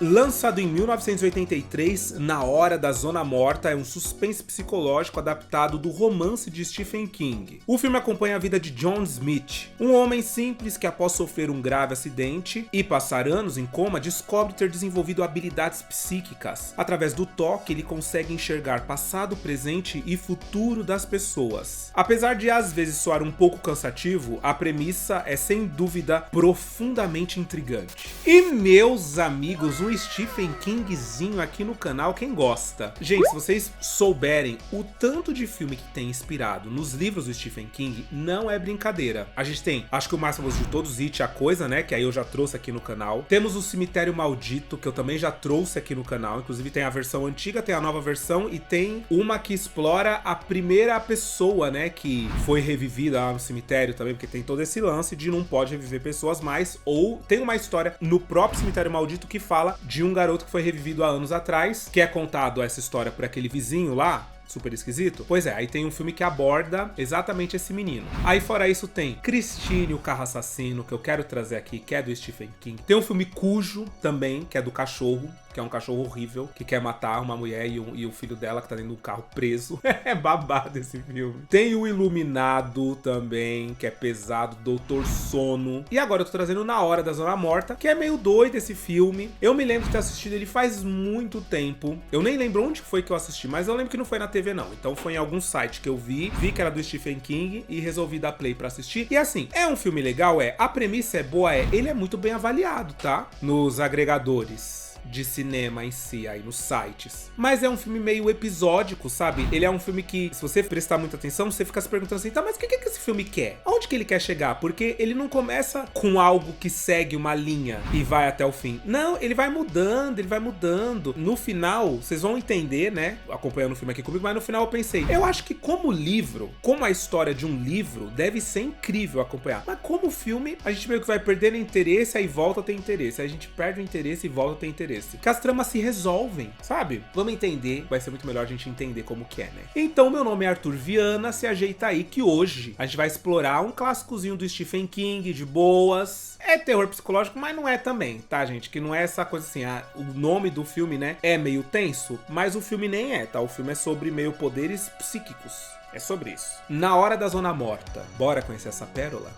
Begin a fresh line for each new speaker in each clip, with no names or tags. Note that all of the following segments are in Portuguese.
Lançado em 1983, Na Hora da Zona Morta é um suspense psicológico adaptado do romance de Stephen King. O filme acompanha a vida de John Smith, um homem simples que após sofrer um grave acidente e passar anos em coma, descobre ter desenvolvido habilidades psíquicas. Através do toque, ele consegue enxergar passado, presente e futuro das pessoas. Apesar de às vezes soar um pouco cansativo, a premissa é sem dúvida profundamente intrigante. E meus amigos, um Stephen Kingzinho aqui no canal, quem gosta? Gente, se vocês souberem o tanto de filme que tem inspirado nos livros do Stephen King, não é brincadeira. A gente tem, acho que o máximo de todos, It, a Coisa, né, que aí eu já trouxe aqui no canal. Temos o Cemitério Maldito, que eu também já trouxe aqui no canal. Inclusive tem a versão antiga, tem a nova versão e tem uma que explora a primeira pessoa, né, que foi revivida lá no cemitério também, porque tem todo esse lance de não pode reviver pessoas mais, ou tem uma história no próprio Cemitério Maldito que fala de um garoto que foi revivido há anos atrás, que é contado essa história por aquele vizinho lá, super esquisito. Pois é, aí tem um filme que aborda exatamente esse menino. Aí fora isso tem Christine, o Carro Assassino, que eu quero trazer aqui, que é do Stephen King. Tem um filme Cujo também, que é do cachorro, que é um cachorro horrível, que quer matar uma mulher e o filho dela que tá dentro do carro preso. É babado esse filme. Tem o Iluminado também, que é pesado, Doutor Sono. E agora eu tô trazendo Na Hora da Zona Morta, que é meio doido esse filme. Eu me lembro de ter assistido ele faz muito tempo. Eu nem lembro onde foi que eu assisti, mas eu lembro que não foi na TV não. Então foi em algum site que eu vi que era do Stephen King e resolvi dar play pra assistir. E assim, é um filme legal, a premissa é boa, ele é muito bem avaliado, tá? Nos agregadores de cinema em si, aí nos sites. Mas é um filme meio episódico, sabe? Ele é um filme que, se você prestar muita atenção, você fica se perguntando assim, tá, mas o que esse filme quer? Aonde que ele quer chegar? Porque ele não começa com algo que segue uma linha e vai até o fim. Não, ele vai mudando, ele vai mudando. No final, vocês vão entender, né? Acompanhando o filme aqui comigo, mas no final eu pensei, eu acho que como livro, como a história de um livro, deve ser incrível acompanhar. Mas como filme, a gente meio que vai perdendo interesse, aí volta a ter interesse. Aí a gente perde o interesse e volta a ter interesse. Que as tramas se resolvem, sabe? Vamos entender, vai ser muito melhor a gente entender como que é, né? Então, meu nome é Arthur Viana, se ajeita aí que hoje a gente vai explorar um clássicozinho do Stephen King, de boas. É terror psicológico, mas não é também, tá, gente? Que não é essa coisa assim, o nome do filme, né, é meio tenso, mas o filme nem é, tá? O filme é sobre meio poderes psíquicos. É sobre isso. Na Hora da Zona Morta. Bora conhecer essa pérola?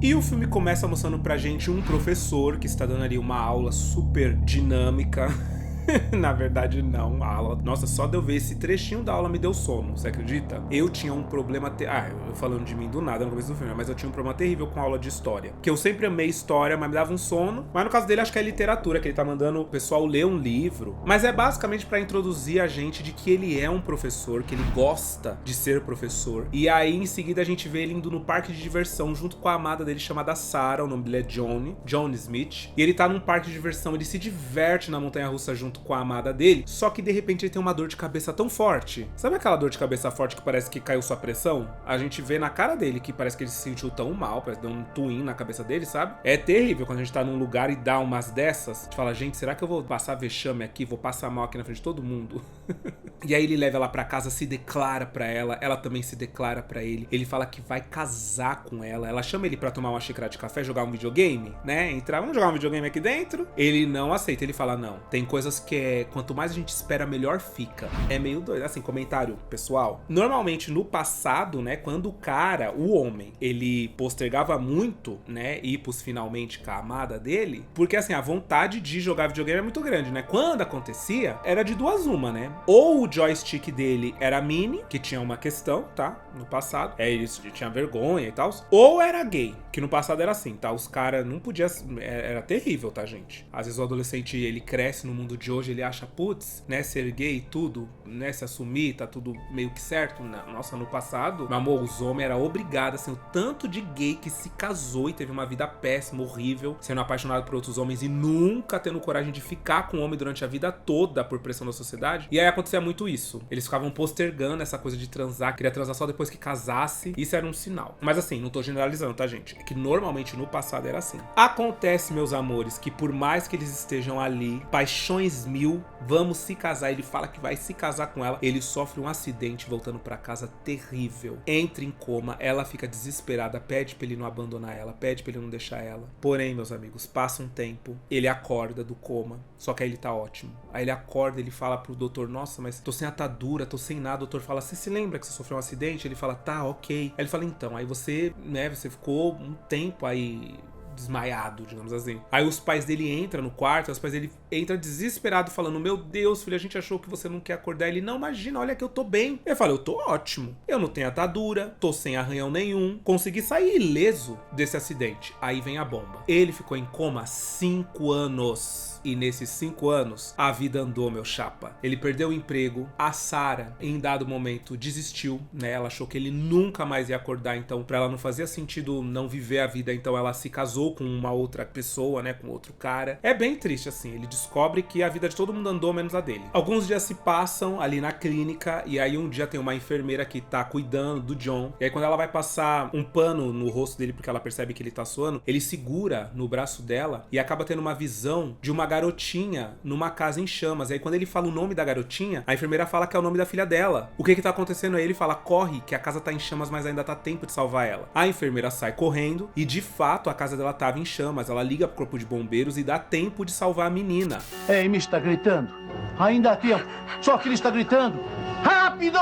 E o filme começa mostrando pra gente um professor que está dando ali uma aula super dinâmica. Na verdade, não, a aula... Nossa, só de eu ver esse trechinho da aula me deu sono, você acredita? Eu tinha um problema... eu falando de mim do nada no começo do filme, mas eu tinha um problema terrível com a aula de história. Que eu sempre amei história, mas me dava um sono. Mas no caso dele, acho que é literatura, que ele tá mandando o pessoal ler um livro. Mas é basicamente pra introduzir a gente de que ele é um professor, que ele gosta de ser professor. E aí, em seguida, a gente vê ele indo no parque de diversão, junto com a amada dele, chamada Sarah, o nome dele é John Smith. E ele tá num parque de diversão, ele se diverte na montanha-russa junto com a amada dele, só que de repente ele tem uma dor de cabeça tão forte. Sabe aquela dor de cabeça forte que parece que caiu sua pressão? A gente vê na cara dele que parece que ele se sentiu tão mal, parece que deu um twin na cabeça dele, sabe? É terrível quando a gente tá num lugar e dá umas dessas. A gente fala, gente, será que eu vou passar vexame aqui? Vou passar mal aqui na frente de todo mundo? E aí ele leva ela pra casa, se declara pra ela, ela também se declara pra ele. Ele fala que vai casar com ela. Ela chama ele pra tomar uma xícara de café, jogar um videogame, né? Entrar, vamos jogar um videogame aqui dentro? Ele não aceita, ele fala, não. Tem coisas que quanto mais a gente espera, melhor fica. É meio doido. Assim, comentário pessoal. Normalmente, no passado, né, quando o cara, o homem, ele postergava muito, né, ir pros finalmente com a amada dele, porque assim, a vontade de jogar videogame é muito grande, né? Quando acontecia, era de duas uma, né? Ou o joystick dele era mini, que tinha uma questão, tá? No passado. Ele tinha vergonha e tal. Ou era gay, que no passado era assim, tá? Os caras não podiam... Era terrível, tá, gente? Às vezes o adolescente, ele cresce no mundo de hoje, ele acha, putz, né, ser gay e tudo, né, se assumir, tá tudo meio que certo. Nossa, no passado, meu amor, os homens eram obrigados, assim, o tanto de gay que se casou e teve uma vida péssima, horrível, sendo apaixonado por outros homens e nunca tendo coragem de ficar com o homem durante a vida toda por pressão da sociedade. E aí acontecia muito isso. Eles ficavam postergando essa coisa de transar, queria transar só depois que casasse. Isso era um sinal. Mas assim, não tô generalizando, tá, gente? É que normalmente no passado era assim. Acontece, meus amores, que por mais que eles estejam ali, paixões 2000, vamos se casar. Ele fala que vai se casar com ela. Ele sofre um acidente voltando pra casa terrível. Entra em coma, ela fica desesperada, pede pra ele não abandonar ela, pede pra ele não deixar ela. Porém, meus amigos, passa um tempo, ele acorda do coma, só que aí ele tá ótimo. Aí ele acorda, ele fala pro doutor, nossa, mas tô sem atadura, tô sem nada. O doutor fala, você se lembra que você sofreu um acidente? Ele fala, tá, ok. Aí ele fala, então, aí você, né, você ficou um tempo aí desmaiado, digamos assim. Aí os pais dele entram no quarto, os pais dele entram desesperado falando, meu Deus, filho, a gente achou que você não quer acordar. Ele, não, imagina, olha que eu tô bem. Ele fala, eu tô ótimo, eu não tenho atadura, tô sem arranhão nenhum, consegui sair ileso desse acidente. Aí vem a bomba. Ele ficou em coma 5 anos. E nesses 5 anos, a vida andou, meu chapa. Ele perdeu o emprego. A Sarah, em dado momento, desistiu, né? Ela achou que ele nunca mais ia acordar, então pra ela não fazia sentido não viver a vida, então ela se casou com uma outra pessoa, né? Com outro cara. É bem triste, assim. Ele descobre que a vida de todo mundo andou, menos a dele. Alguns dias se passam ali na clínica, e aí um dia tem uma enfermeira que tá cuidando do John. E aí quando ela vai passar um pano no rosto dele, porque ela percebe que ele tá suando, ele segura no braço dela e acaba tendo uma visão de uma garotinha numa casa em chamas. E aí quando ele fala o nome da garotinha, a enfermeira fala que é o nome da filha dela. O que tá acontecendo aí? Ele fala, corre, que a casa tá em chamas, mas ainda tá tempo de salvar ela. A enfermeira sai correndo e de fato a casa dela tava em chamas. Ela liga pro corpo de bombeiros e dá tempo de salvar a menina.
É, Amy está gritando. Ainda há tempo. Só que ele está gritando. Rápido!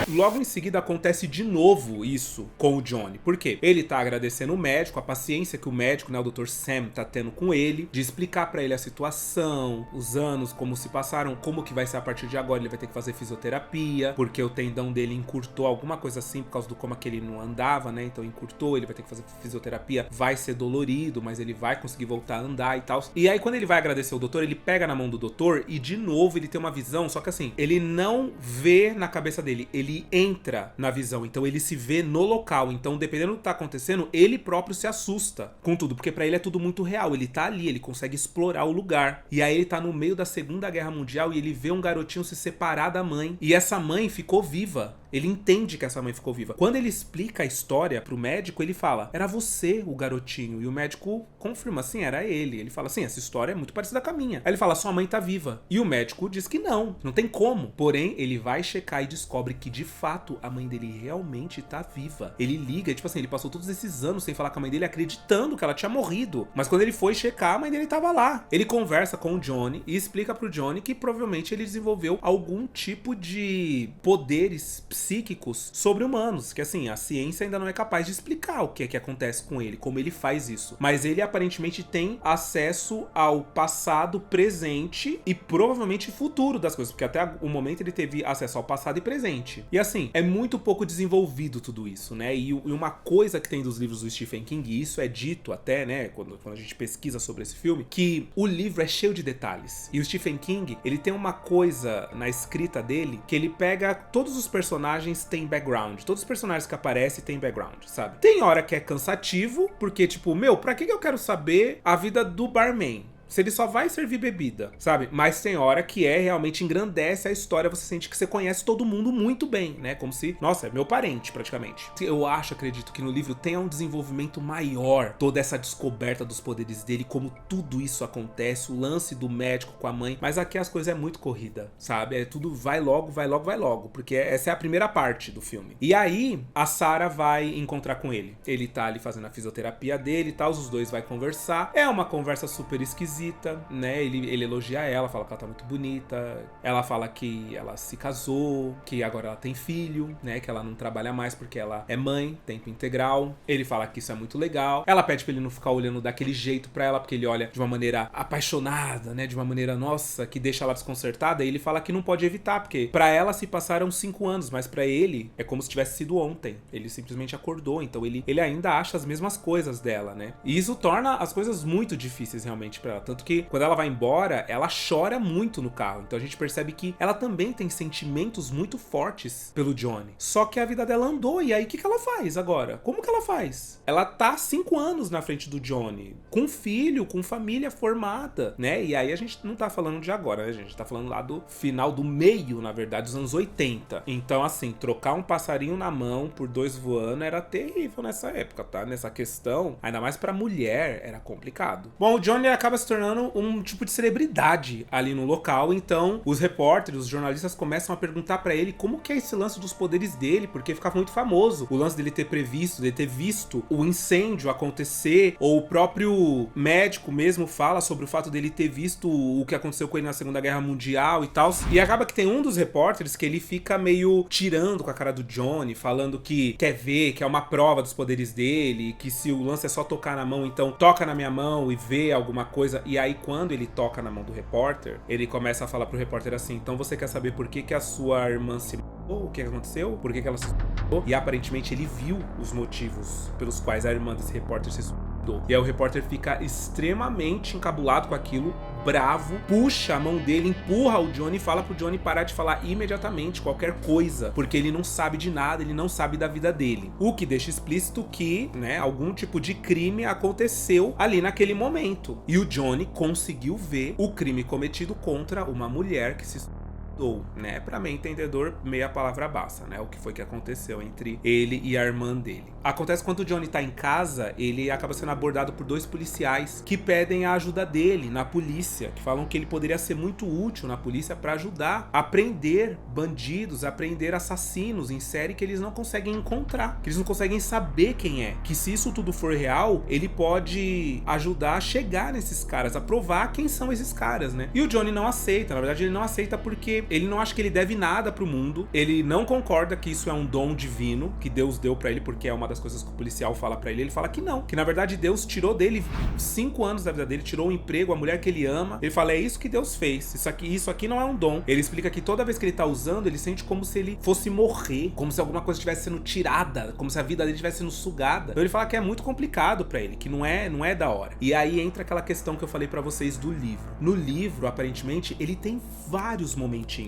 Logo em seguida acontece de novo isso com o Johnny. Por quê? Ele tá agradecendo o médico, a paciência que o médico, né, o Dr. Sam, tá tendo com ele, de explicar pra ele a situação, os anos, como se passaram, como que vai ser a partir de agora. Ele vai ter que fazer fisioterapia, porque o tendão dele encurtou, alguma coisa assim, por causa do como que ele não andava, né? Então encurtou, ele vai ter que fazer fisioterapia, vai ser dolorido, mas ele vai conseguir voltar a andar e tal. E aí quando ele vai agradecer o doutor, ele pega na mão do doutor e de novo ele tem uma visão, só que assim, ele não vê na cabeça dele, ele entra na visão, então ele se vê no local. Então dependendo do que tá acontecendo, ele próprio se assusta com tudo, porque pra ele é tudo muito real. Ele tá ali, ele consegue explorar o lugar. E aí ele tá no meio da Segunda Guerra Mundial e ele vê um garotinho se separar da mãe. E essa mãe ficou viva. Ele entende que essa mãe ficou viva. Quando ele explica a história pro médico, ele fala, era você o garotinho. E o médico confirma, sim, era ele. Ele fala, sim, essa história é muito parecida com a minha. Aí ele fala, sua mãe tá viva. E o médico diz que não tem como. Porém, ele vai checar e descobre que de fato a mãe dele realmente tá viva. Ele liga, tipo assim, ele passou todos esses anos sem falar com a mãe dele, acreditando que ela tinha morrido. Mas quando ele foi checar, a mãe dele tava lá. Ele conversa com o Johnny e explica pro Johnny que provavelmente ele desenvolveu algum tipo de poderes psíquicos sobre-humanos, que assim, a ciência ainda não é capaz de explicar o que é que acontece com ele, como ele faz isso. Mas ele aparentemente tem acesso ao passado, presente e provavelmente futuro das coisas, porque até o momento ele teve acesso ao passado e presente. E assim, é muito pouco desenvolvido tudo isso, né? E uma coisa que tem dos livros do Stephen King, e isso é dito até, né, quando a gente pesquisa sobre esse filme, que o livro é cheio de detalhes. E o Stephen King, ele tem uma coisa na escrita dele, que ele pega todos os personagens têm background. Todos os personagens que aparecem têm background, sabe? Tem hora que é cansativo, porque tipo, meu, pra que eu quero saber a vida do barman? Se ele só vai servir bebida, sabe? Mas tem hora que realmente engrandece a história, você sente que você conhece todo mundo muito bem, né? Como se, nossa, é meu parente, praticamente. Eu acredito que no livro tenha um desenvolvimento maior, toda essa descoberta dos poderes dele, como tudo isso acontece, o lance do médico com a mãe, mas aqui as coisas é muito corrida, sabe? É tudo vai logo, porque essa é a primeira parte do filme. E aí, a Sarah vai encontrar com ele. Ele tá ali fazendo a fisioterapia dele e tal, os dois vai conversar. É uma conversa super esquisita, né? Ele elogia ela, fala que ela tá muito bonita. Ela fala que ela se casou, que agora ela tem filho, né? Que ela não trabalha mais porque ela é mãe, tempo integral. Ele fala que isso é muito legal. Ela pede pra ele não ficar olhando daquele jeito pra ela, porque ele olha de uma maneira apaixonada, né? De uma maneira, nossa, que deixa ela desconcertada. E ele fala que não pode evitar, porque pra ela se passaram 5 anos, mas pra ele é como se tivesse sido ontem. Ele simplesmente acordou, então ele ainda acha as mesmas coisas dela, né? E isso torna as coisas muito difíceis realmente pra ela. Tanto que quando ela vai embora, ela chora muito no carro. Então a gente percebe que ela também tem sentimentos muito fortes pelo Johnny. Só que a vida dela andou, e aí o que ela faz agora? Como que ela faz? Ela tá 5 anos na frente do Johnny, com filho, com família formada, né? E aí a gente não tá falando de agora, né, gente? A gente tá falando lá do final do meio, na verdade, dos anos 80. Então, assim, trocar um passarinho na mão por 2 voando era terrível nessa época, tá? Nessa questão, ainda mais pra mulher, era complicado. Bom, o Johnny acaba se tornando tornando um tipo de celebridade ali no local. Então os repórteres, os jornalistas começam a perguntar pra ele como que é esse lance dos poderes dele, porque ficava muito famoso o lance dele ter previsto, dele ter visto o incêndio acontecer, ou o próprio médico mesmo fala sobre o fato dele ter visto o que aconteceu com ele na Segunda Guerra Mundial e tal. E acaba que tem um dos repórteres que ele fica meio tirando com a cara do Johnny, falando que quer ver, que é uma prova dos poderes dele, que se o lance é só tocar na mão, então toca na minha mão e vê alguma coisa. E aí quando ele toca na mão do repórter, ele começa a falar pro repórter assim: então você quer saber por que que a sua irmã se matou? O que aconteceu? Por que que ela se matou? E aparentemente ele viu os motivos pelos quais a irmã desse repórter se suicidou. E aí o repórter fica extremamente encabulado com aquilo, bravo, puxa a mão dele, empurra o Johnny e fala pro Johnny parar de falar imediatamente qualquer coisa, porque ele não sabe de nada, ele não sabe da vida dele. O que deixa explícito que, né, algum tipo de crime aconteceu ali naquele momento. E o Johnny conseguiu ver o crime cometido contra uma mulher que se suicidou, né? Pra mim, entendedor, meia palavra basta, né? O que foi que aconteceu entre ele e a irmã dele. Acontece quando o Johnny tá em casa, ele acaba sendo abordado por 2 policiais que pedem a ajuda dele na polícia, que falam que ele poderia ser muito útil na polícia pra ajudar a prender bandidos, a prender assassinos em série que eles não conseguem encontrar, que eles não conseguem saber quem é. Que se isso tudo for real, ele pode ajudar a chegar nesses caras, a provar quem são esses caras, né? E o Johnny não aceita, na verdade ele não aceita porque ele não acha que ele deve nada pro mundo, ele não concorda que isso é um dom divino que Deus deu pra ele, porque é uma das coisas que o policial fala pra ele fala que não, que na verdade Deus tirou dele 5 anos da vida dele, tirou o emprego, a mulher que ele ama. Ele fala: é isso que Deus fez, isso aqui não é um dom. Ele explica que toda vez que ele tá usando, ele sente como se ele fosse morrer, como se alguma coisa estivesse sendo tirada, como se a vida dele estivesse sendo sugada. Então ele fala que é muito complicado pra ele, que não é da hora. E aí entra aquela questão que eu falei pra vocês do livro. No livro, aparentemente, ele tem vários momentinhos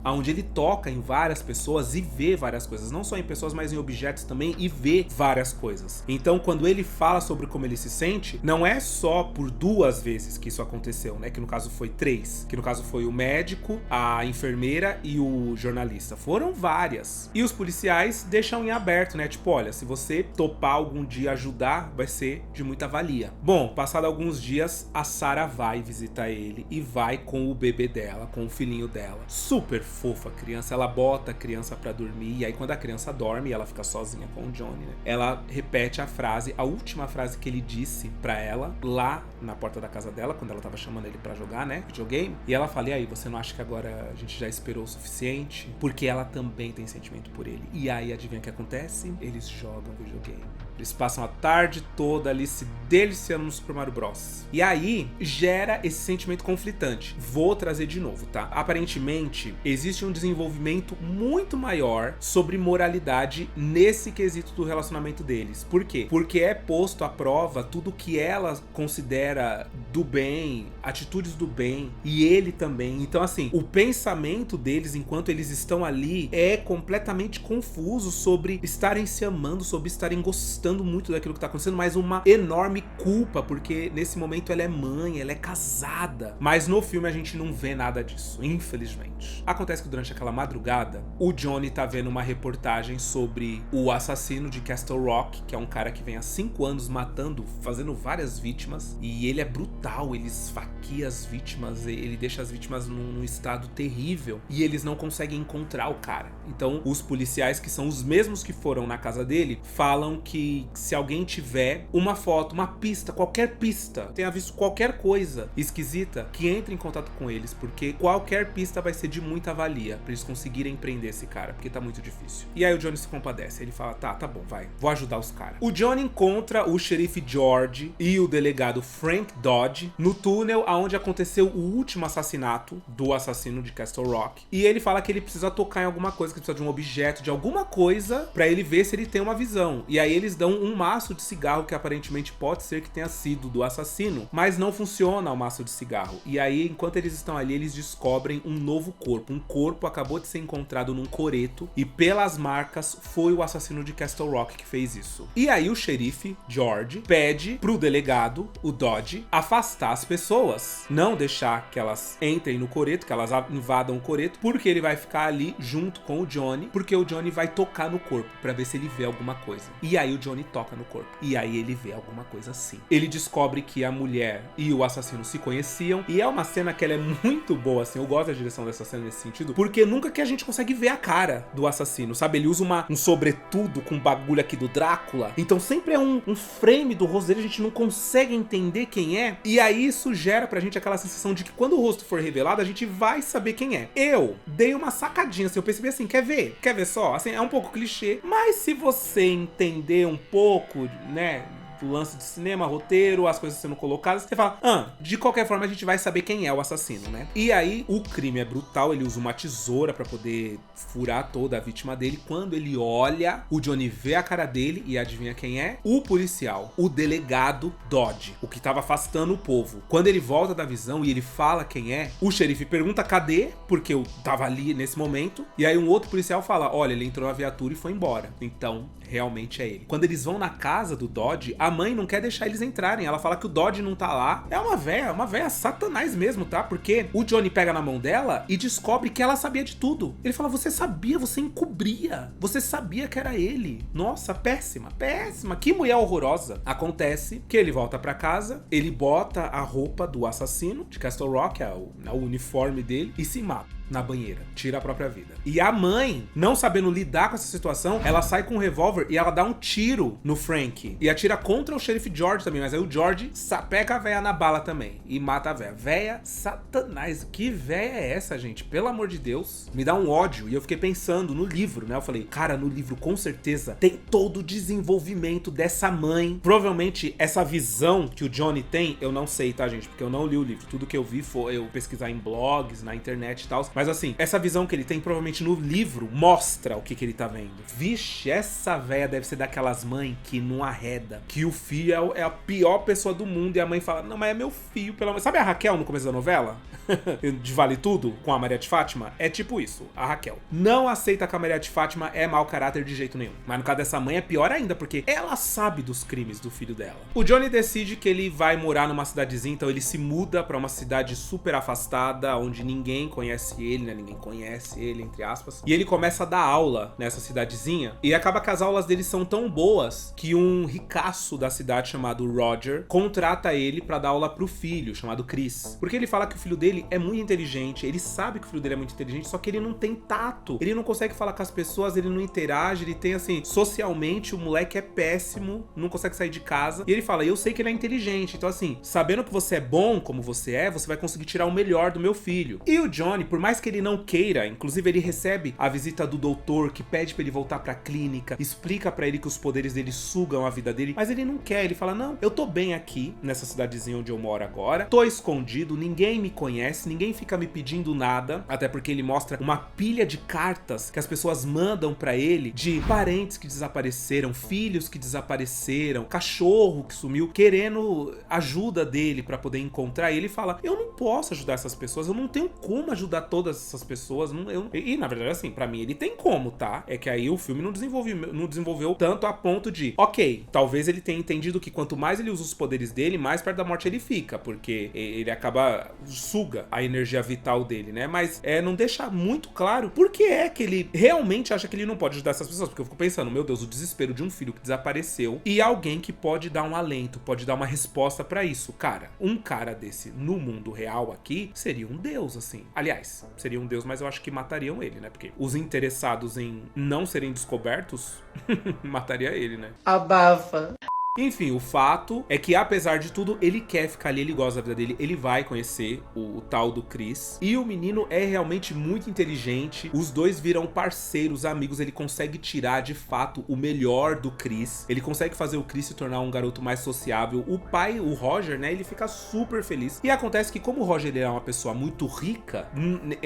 onde ele toca em várias pessoas e vê várias coisas, não só em pessoas, mas em objetos também, e vê várias coisas. Então quando ele fala sobre como ele se sente, não é só por 2 vezes que isso aconteceu, né, que no caso foi 3, que no caso foi o médico, a enfermeira e o jornalista, foram várias. E os policiais deixam em aberto, né, tipo, olha, se você topar algum dia ajudar, vai ser de muita valia. Bom, passado alguns dias, a Sarah vai visitar ele e vai com o bebê dela, com o filhinho dela. Super fofa a criança, ela bota a criança pra dormir, e aí quando a criança dorme, ela fica sozinha com o Johnny, né, ela repete a frase, a última frase que ele disse pra ela, lá na porta da casa dela, quando ela tava chamando ele pra jogar, né, videogame, e ela fala: e aí, você não acha que agora a gente já esperou o suficiente? Porque ela também tem sentimento por ele. E aí, adivinha o que acontece? Eles jogam videogame. Eles passam a tarde toda ali se deliciando no Super Mario Bros. E aí, gera esse sentimento conflitante. Vou trazer de novo, tá? Aparentemente, existe um desenvolvimento muito maior sobre moralidade nesse quesito do relacionamento deles. Por quê? Porque é posto à prova tudo que ela considera do bem, atitudes do bem, e ele também. Então, assim, o pensamento deles enquanto eles estão ali é completamente confuso sobre estarem se amando, sobre estarem gostando muito daquilo que tá acontecendo, mas uma enorme culpa, porque nesse momento ela é mãe, ela é casada. Mas no filme a gente não vê nada disso, infelizmente. Acontece que durante aquela madrugada, o Johnny tá vendo uma reportagem sobre o assassino de Castle Rock, que é um cara que vem há 5 anos matando, fazendo várias vítimas, e ele é brutal, ele esfaqueia as vítimas, ele deixa as vítimas num estado terrível, e eles não conseguem encontrar o cara. Então os policiais, que são os mesmos que foram na casa dele, falam que se alguém tiver uma foto, uma pista, qualquer pista, tenha visto qualquer coisa esquisita, que entre em contato com eles, porque qualquer pista vai ser de muita valia pra eles conseguirem prender esse cara, porque tá muito difícil. E aí o Johnny se compadece, ele fala: tá bom, vai, vou ajudar os caras. O Johnny encontra o xerife George e o delegado Frank Dodge no túnel onde aconteceu o último assassinato do assassino de Castle Rock, e ele fala que ele precisa tocar em alguma coisa, que precisa de um objeto, de alguma coisa, pra ele ver se ele tem uma visão. E aí eles dão um maço de cigarro que aparentemente pode ser que tenha sido do assassino, mas não funciona o maço de cigarro. E aí, enquanto eles estão ali, eles descobrem um novo novo corpo. Um corpo acabou de ser encontrado num coreto e pelas marcas foi o assassino de Castle Rock que fez isso. E aí o xerife, George, pede pro delegado, o Dodge, afastar as pessoas. Não deixar que elas entrem no coreto, que elas invadam o coreto, porque ele vai ficar ali junto com o Johnny, porque o Johnny vai tocar no corpo pra ver se ele vê alguma coisa. E aí o Johnny toca no corpo. E aí ele vê alguma coisa sim. Ele descobre que a mulher e o assassino se conheciam. E é uma cena que ela é muito boa, assim. Eu gosto da direção dessa cena nesse sentido, porque nunca que a gente consegue ver a cara do assassino, sabe? Ele usa um sobretudo com bagulho aqui do Drácula. Então sempre é um frame do rosto dele, a gente não consegue entender quem é. E aí isso gera pra gente aquela sensação de que quando o rosto for revelado, a gente vai saber quem é. Eu dei uma sacadinha, assim, eu percebi assim, quer ver? Quer ver só? Assim, é um pouco clichê, mas se você entender um pouco, né, do lance de cinema, roteiro, as coisas sendo colocadas, você fala, de qualquer forma a gente vai saber quem é o assassino, né? E aí o crime é brutal, ele usa uma tesoura pra poder furar toda a vítima dele. Quando ele olha, o Johnny vê a cara dele e adivinha quem é? O policial, o delegado Dodge, o que tava afastando o povo. Quando ele volta da visão e ele fala quem é, o xerife pergunta cadê, porque eu tava ali nesse momento, e aí um outro policial fala, olha, ele entrou na viatura e foi embora. Então, realmente é ele. Quando eles vão na casa do Dodge, a mãe não quer deixar eles entrarem. Ela fala que o Dodge não tá lá. É uma véia satanás mesmo, tá? Porque o Johnny pega na mão dela e descobre que ela sabia de tudo. Ele fala, você sabia, você encobria. Você sabia que era ele. Nossa, péssima. Que mulher horrorosa. Acontece que ele volta pra casa, ele bota a roupa do assassino de Castle Rock, o uniforme dele, e se mata na banheira, tira a própria vida. E a mãe, não sabendo lidar com essa situação, ela sai com um revólver e ela dá um tiro no Frank. E atira contra o xerife George também, mas aí o George pega a véia na bala também e mata a véia. Véia satanás, que véia é essa, gente? Pelo amor de Deus. Me dá um ódio. E eu fiquei pensando no livro, né? Eu falei, cara, no livro com certeza tem todo o desenvolvimento dessa mãe. Provavelmente essa visão que o Johnny tem, eu não sei, tá, gente? Porque eu não li o livro. Tudo que eu vi foi eu pesquisar em blogs, na internet e tal. Mas assim, essa visão que ele tem, provavelmente no livro, mostra o que ele tá vendo. Vixe, essa véia deve ser daquelas mães que não arreda. Que o filho é a pior pessoa do mundo. E a mãe fala, não, mas é meu filho, pelo amor. Sabe a Raquel no começo da novela? De Vale Tudo, com a Maria de Fátima? É tipo isso, a Raquel. Não aceita que a Maria de Fátima é mau caráter de jeito nenhum. Mas no caso dessa mãe é pior ainda, porque ela sabe dos crimes do filho dela. O Johnny decide que ele vai morar numa cidadezinha, então ele se muda pra uma cidade super afastada, onde ninguém conhece ele, né? Ninguém conhece ele, entre aspas. E ele começa a dar aula nessa cidadezinha. E acaba que as aulas dele são tão boas que um ricaço da cidade chamado Roger contrata ele pra dar aula pro filho, chamado Chris. Porque ele fala que o filho dele é muito inteligente, ele sabe que o filho dele é muito inteligente, só que ele não tem tato. Ele não consegue falar com as pessoas, ele não interage, ele tem assim, socialmente o moleque é péssimo, não consegue sair de casa. E ele fala, eu sei que ele é inteligente, então assim, sabendo que você é bom como você vai conseguir tirar o melhor do meu filho. E o Johnny, por mais que ele não queira, inclusive ele recebe a visita do doutor que pede pra ele voltar pra clínica, explica pra ele que os poderes dele sugam a vida dele, mas ele não quer, ele fala, não, eu tô bem aqui, nessa cidadezinha onde eu moro agora, tô escondido, ninguém me conhece, ninguém fica me pedindo nada, até porque ele mostra uma pilha de cartas que as pessoas mandam pra ele, de parentes que desapareceram, filhos que desapareceram, cachorro que sumiu, querendo ajuda dele pra poder encontrar, e ele fala, eu não posso ajudar essas pessoas, eu não tenho como ajudar todas essas pessoas, e na verdade assim, pra mim ele tem como, tá? É que aí o filme não desenvolveu tanto a ponto de, ok, talvez ele tenha entendido que quanto mais ele usa os poderes dele, mais perto da morte ele fica, porque ele acaba, suga a energia vital dele, né? Mas não deixa muito claro por que é que ele realmente acha que ele não pode ajudar essas pessoas, porque eu fico pensando, meu Deus, o desespero de um filho que desapareceu e alguém que pode dar um alento, pode dar uma resposta pra isso. Cara, um cara desse no mundo real aqui seria um deus, assim. Aliás, seria um deus, mas eu acho que matariam ele, né? Porque os interessados em não serem descobertos mataria ele, né?
Abafa.
Enfim, o fato é que, apesar de tudo, ele quer ficar ali, ele gosta da vida dele, ele vai conhecer o tal do Chris. E o menino é realmente muito inteligente, os dois viram parceiros, amigos, ele consegue tirar, de fato, o melhor do Chris. Ele consegue fazer o Chris se tornar um garoto mais sociável. O pai, o Roger, né, ele fica super feliz. E acontece que, como o Roger ele é uma pessoa muito rica,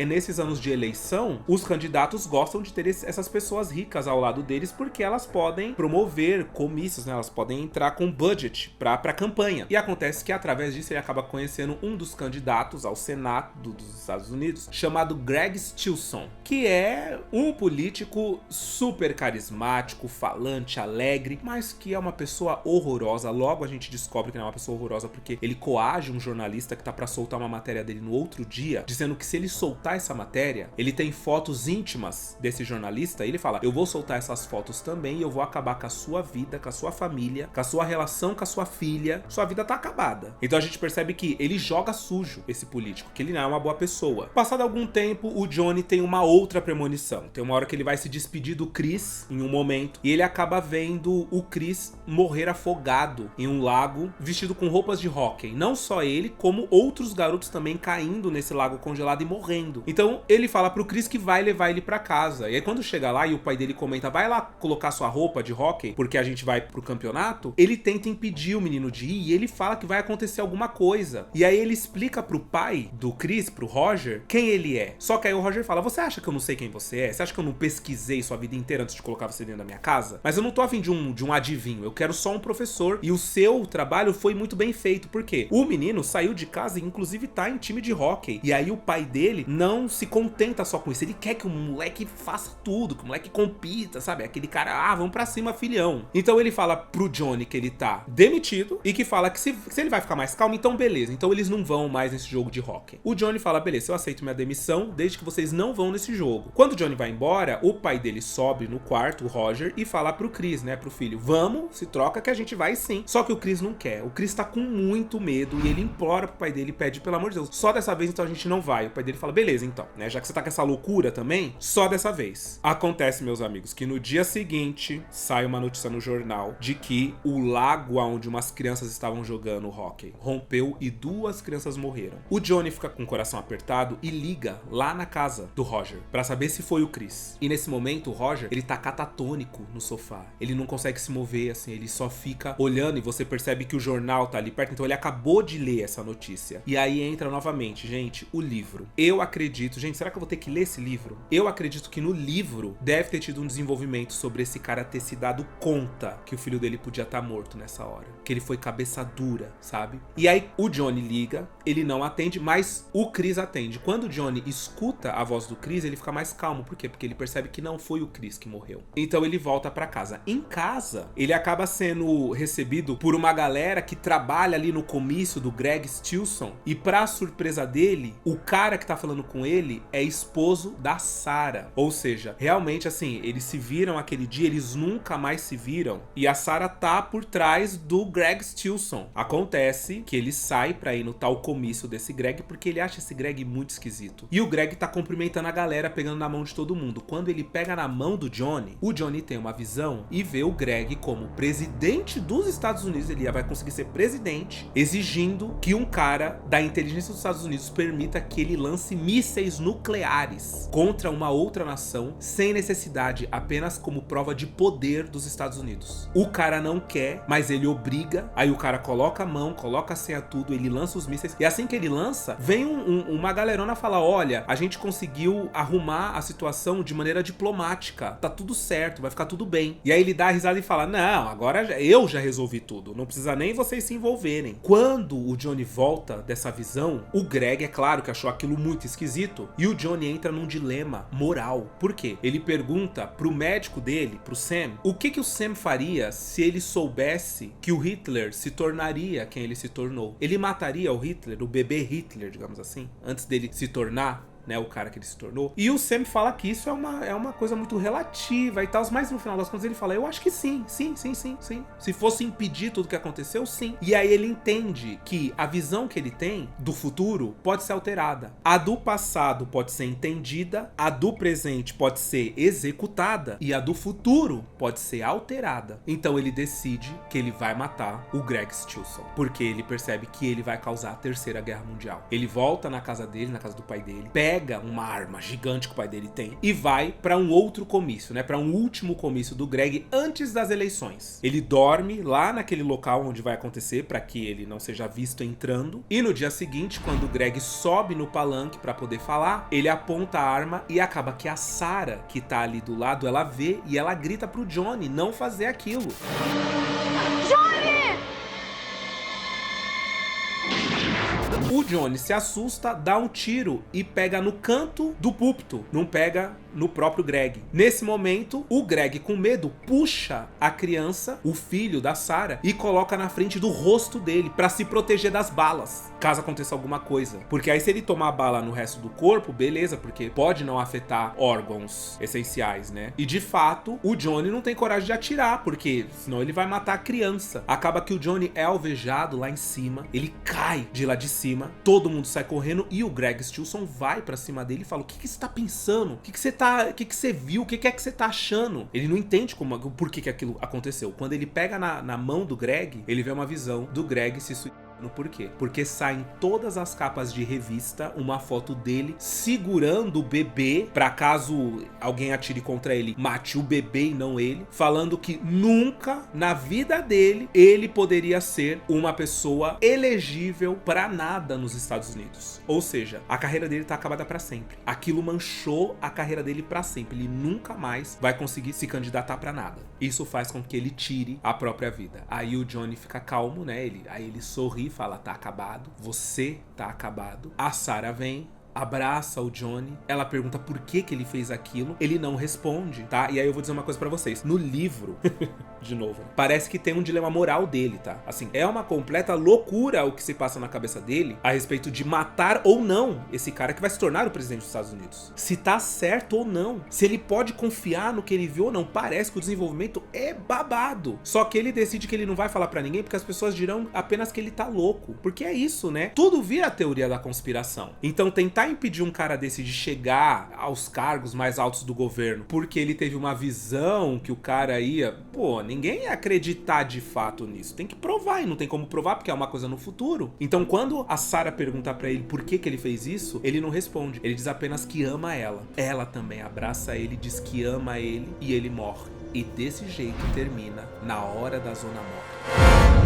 nesses anos de eleição, os candidatos gostam de ter essas pessoas ricas ao lado deles, porque elas podem promover comícios, né, elas podem entrar com budget pra campanha. E acontece que através disso ele acaba conhecendo um dos candidatos ao Senado dos Estados Unidos, chamado Greg Stilson, que é um político super carismático, falante, alegre, mas que é uma pessoa horrorosa. Logo a gente descobre que não é uma pessoa horrorosa porque ele coage um jornalista que tá pra soltar uma matéria dele no outro dia, dizendo que se ele soltar essa matéria, ele tem fotos íntimas desse jornalista, e ele fala: eu vou soltar essas fotos também e eu vou acabar com a sua vida, com a sua família, com a sua relação com a sua filha, sua vida tá acabada. Então a gente percebe que ele joga sujo esse político, que ele não é uma boa pessoa. Passado algum tempo, o Johnny tem uma outra premonição. Tem uma hora que ele vai se despedir do Chris em um momento, e ele acaba vendo o Chris morrer afogado em um lago, vestido com roupas de hóquei. Não só ele, como outros garotos também caindo nesse lago congelado e morrendo. Então ele fala pro Chris que vai levar ele pra casa. E aí quando chega lá e o pai dele comenta: vai lá colocar sua roupa de hóquei, porque a gente vai pro campeonato, ele tenta impedir o menino de ir, e ele fala que vai acontecer alguma coisa. E aí ele explica pro pai do Chris, pro Roger, quem ele é. Só que aí o Roger fala: você acha que eu não sei quem você é? Você acha que eu não pesquisei sua vida inteira antes de colocar você dentro da minha casa? Mas eu não tô afim de um adivinho, eu quero só um professor, e o seu trabalho foi muito bem feito. Por quê? O menino saiu de casa e inclusive tá em time de hóquei, e aí o pai dele não se contenta só com isso, ele quer que o moleque faça tudo, que o moleque compita, sabe? Aquele cara: vamos pra cima, filhão. Então ele fala pro Johnny que ele tá demitido, e que fala que se ele vai ficar mais calmo, então beleza, então eles não vão mais nesse jogo de hóquei. O Johnny fala: beleza, eu aceito minha demissão, desde que vocês não vão nesse jogo. Quando o Johnny vai embora, o pai dele sobe no quarto, o Roger, e fala pro Chris, né, pro filho: vamos, se troca que a gente vai sim. Só que o Chris não quer, o Chris tá com muito medo, e ele implora pro pai dele, pede: pelo amor de Deus, só dessa vez então a gente não vai. O pai dele fala: beleza então, né, já que você tá com essa loucura também, só dessa vez. Acontece, meus amigos, que no dia seguinte sai uma notícia no jornal de que o lago onde umas crianças estavam jogando hóquei rompeu e 2 crianças morreram. O Johnny fica com o coração apertado e liga lá na casa do Roger pra saber se foi o Chris. E nesse momento o Roger, ele tá catatônico no sofá, ele não consegue se mover, assim, ele só fica olhando, e você percebe que o jornal tá ali perto, então ele acabou de ler essa notícia. E aí entra novamente, gente, o livro. Eu acredito, gente, será que eu vou ter que ler esse livro? Eu acredito que no livro deve ter tido um desenvolvimento sobre esse cara ter se dado conta que o filho dele podia estar morto nessa hora, que ele foi cabeça dura, sabe? E aí o Johnny liga, ele não atende, mas o Chris atende. Quando o Johnny escuta a voz do Chris, ele fica mais calmo. Por quê? Porque ele percebe que não foi o Chris que morreu. Então ele volta pra casa. Em casa, ele acaba sendo recebido por uma galera que trabalha ali no comício do Greg Stilson, e pra surpresa dele, o cara que tá falando com ele é esposo da Sarah. Ou seja, realmente assim, eles se viram aquele dia, eles nunca mais se viram, e a Sarah tá por trás do Greg Stilson. Acontece que ele sai pra ir no tal comício desse Greg, porque ele acha esse Greg muito esquisito. E o Greg tá cumprimentando a galera, pegando na mão de todo mundo. Quando ele pega na mão do Johnny, o Johnny tem uma visão e vê o Greg como presidente dos Estados Unidos. Ele vai conseguir ser presidente, exigindo que um cara da inteligência dos Estados Unidos permita que ele lance mísseis nucleares contra uma outra nação, sem necessidade, apenas como prova de poder dos Estados Unidos. O cara não quer, mas ele obriga. Aí o cara coloca a mão, coloca a senha, tudo, ele lança os mísseis, e assim que ele lança, vem uma galerona falar: olha, a gente conseguiu arrumar a situação de maneira diplomática, tá tudo certo, vai ficar tudo bem. E aí ele dá a risada e fala: não, agora eu já resolvi tudo, não precisa nem vocês se envolverem. Quando o Johnny volta dessa visão, o Greg, é claro que achou aquilo muito esquisito, e o Johnny entra num dilema moral. Por quê? Ele pergunta pro médico dele, pro Sam, o que o Sam faria se ele soubesse que o Hitler se tornaria quem ele se tornou. Ele mataria o Hitler, o bebê Hitler, digamos assim, antes dele se tornar, né, o cara que ele se tornou. E o Sam fala que isso é uma coisa muito relativa e tal, mas no final das contas ele fala: eu acho que sim. Se fosse impedir tudo que aconteceu, sim. E aí ele entende que a visão que ele tem do futuro pode ser alterada. A do passado pode ser entendida, a do presente pode ser executada, e a do futuro pode ser alterada. Então ele decide que ele vai matar o Greg Stilson, porque ele percebe que ele vai causar a Terceira Guerra Mundial. Ele volta na casa dele, na casa do pai dele, pega uma arma gigante que o pai dele tem e vai pra um outro comício, né? Pra um último comício do Greg antes das eleições. Ele dorme lá naquele local onde vai acontecer, pra que ele não seja visto entrando. E no dia seguinte, quando o Greg sobe no palanque pra poder falar, ele aponta a arma e acaba que a Sarah, que tá ali do lado, ela vê e ela grita pro Johnny não fazer aquilo.
Johnny!
Johnny se assusta, dá um tiro e pega no canto do púlpito, não pega no próprio Greg. Nesse momento, o Greg, com medo, puxa a criança, o filho da Sarah, e coloca na frente do rosto dele pra se proteger das balas, caso aconteça alguma coisa. Porque aí se ele tomar bala no resto do corpo, beleza, porque pode não afetar órgãos essenciais, né? E de fato, o Johnny não tem coragem de atirar, porque senão ele vai matar a criança. Acaba que o Johnny é alvejado lá em cima, ele cai de lá de cima, todo mundo sai correndo e o Greg Stilson vai pra cima dele e fala: o que você tá pensando? O que você viu? O que é que você tá achando? Ele não entende por que aquilo aconteceu. Quando ele pega na mão do Greg, ele vê uma visão do Greg se suicidando. Por quê? Porque sai em todas as capas de revista uma foto dele segurando o bebê, pra caso alguém atire contra ele, mate o bebê e não ele, falando que nunca na vida dele ele poderia ser uma pessoa elegível pra nada nos Estados Unidos. Ou seja, a carreira dele tá acabada pra sempre. Aquilo manchou a carreira dele pra sempre. Ele nunca mais vai conseguir se candidatar pra nada. Isso faz com que ele tire a própria vida. Aí o Johnny fica calmo, né? Aí ele sorri, fala: tá acabado, você tá acabado. A Sarah vem, abraça o Johnny, ela pergunta por que ele fez aquilo, ele não responde, tá? E aí eu vou dizer uma coisa pra vocês, no livro, de novo, parece que tem um dilema moral dele, tá? Assim, é uma completa loucura o que se passa na cabeça dele a respeito de matar ou não esse cara que vai se tornar o presidente dos Estados Unidos. Se tá certo ou não, se ele pode confiar no que ele viu ou não. Parece que o desenvolvimento é babado. Só que ele decide que ele não vai falar pra ninguém porque as pessoas dirão apenas que ele tá louco. Porque é isso, né? Tudo vira a teoria da conspiração. Então tentar impedir um cara desse de chegar aos cargos mais altos do governo porque ele teve uma visão que o cara ia... Pô, ninguém ia acreditar de fato nisso. Tem que provar e não tem como provar porque é uma coisa no futuro. Então quando a Sarah pergunta pra ele por que ele fez isso, ele não responde. Ele diz apenas que ama ela. Ela também abraça ele, diz que ama ele e ele morre. E desse jeito termina Na Hora da Zona Morta.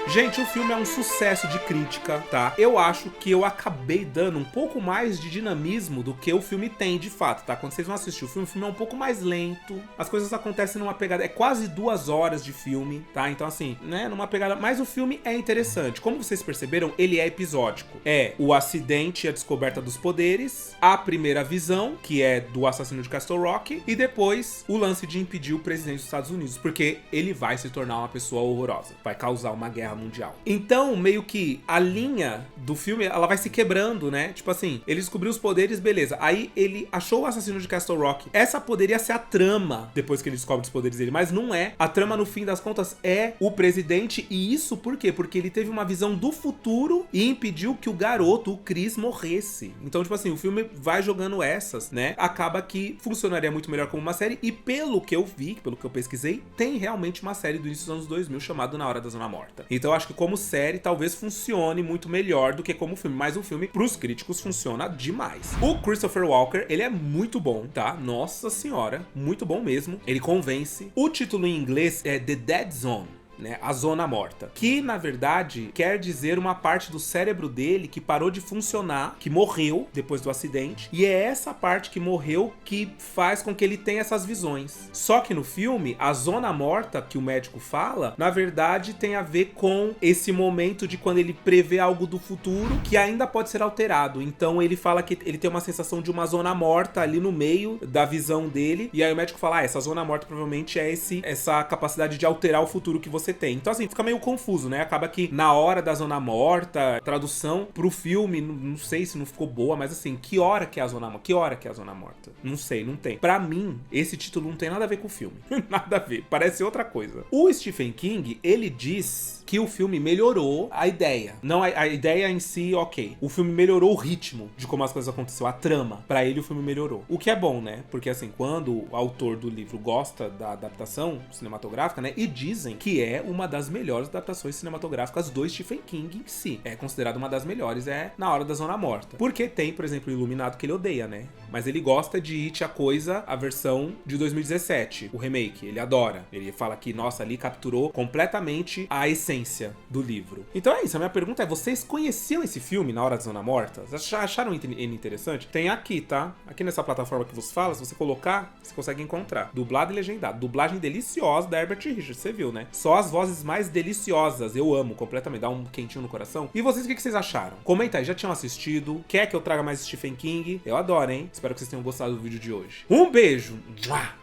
Gente, o filme é um sucesso de crítica, tá? Eu acho que eu acabei dando um pouco mais de dinamismo do que o filme tem, de fato, tá? Quando vocês vão assistir o filme é um pouco mais lento, as coisas acontecem numa pegada... É quase 2 horas de filme, tá? Então, assim, né? Numa pegada... Mas o filme é interessante. Como vocês perceberam, ele é episódico. É o acidente e a descoberta dos poderes, a primeira visão, que é do assassino de Castle Rock, e depois o lance de impedir o presidente dos Estados Unidos, porque ele vai se tornar uma pessoa horrorosa. Vai causar uma guerra mundial. Então, meio que a linha do filme, ela vai se quebrando, né? Tipo assim, ele descobriu os poderes, beleza. Aí ele achou o assassino de Castle Rock. Essa poderia ser a trama, depois que ele descobre os poderes dele, mas não é. A trama, no fim das contas, é o presidente. E isso por quê? Porque ele teve uma visão do futuro e impediu que o garoto, o Chris, morresse. Então, tipo assim, o filme vai jogando essas, né? Acaba que funcionaria muito melhor como uma série. E pelo que eu vi, pelo que eu pesquisei, tem realmente uma série do início dos anos 2000 chamada Na Hora da Zona Morta. Então eu acho que como série talvez funcione muito melhor do que como filme, mas o filme pros críticos funciona demais. O Christopher Walker, ele é muito bom, tá? Nossa senhora, muito bom mesmo. Ele convence. O título em inglês é The Dead Zone, né? A Zona Morta, que na verdade quer dizer uma parte do cérebro dele que parou de funcionar, que morreu depois do acidente, e é essa parte que morreu que faz com que ele tenha essas visões. Só que no filme, a Zona Morta que o médico fala, na verdade tem a ver com esse momento de quando ele prevê algo do futuro que ainda pode ser alterado. Então ele fala que ele tem uma sensação de uma zona morta ali no meio da visão dele, e aí o médico fala: essa zona morta provavelmente é essa capacidade de alterar o futuro que você tem. Então assim, fica meio confuso, né? Acaba que Na Hora da Zona Morta, tradução pro filme, não sei se não ficou boa, mas assim, que hora que é a Zona Morta? Que hora que é a Zona Morta? Não sei, não tem. Pra mim, esse título não tem nada a ver com o filme. Nada a ver, parece outra coisa. O Stephen King, ele diz que o filme melhorou a ideia. Não a ideia em si, ok. O filme melhorou o ritmo de como as coisas aconteceram, a trama. Pra ele, o filme melhorou. O que é bom, né? Porque assim, quando o autor do livro gosta da adaptação cinematográfica, né? E dizem que é uma das melhores adaptações cinematográficas do Stephen King em si. É considerado uma das melhores, é Na Hora da Zona Morta. Porque tem, por exemplo, o Iluminado, que ele odeia, né? Mas ele gosta de It, a Coisa, a versão de 2017, o remake. Ele adora. Ele fala que, nossa, ali capturou completamente a essência essência do livro. Então é isso, a minha pergunta é, vocês conheciam esse filme na Hora da Zona Morta? Acharam ele interessante? Tem aqui, tá? Aqui nessa plataforma que vos fala, se você colocar, você consegue encontrar. Dublado e legendado. Dublagem deliciosa da Herbert Richards, você viu, né? Só as vozes mais deliciosas, eu amo completamente, dá um quentinho no coração. E vocês, o que vocês acharam? Comenta aí, já tinham assistido? Quer que eu traga mais Stephen King? Eu adoro, hein? Espero que vocês tenham gostado do vídeo de hoje. Um beijo!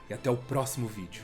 E até o próximo vídeo.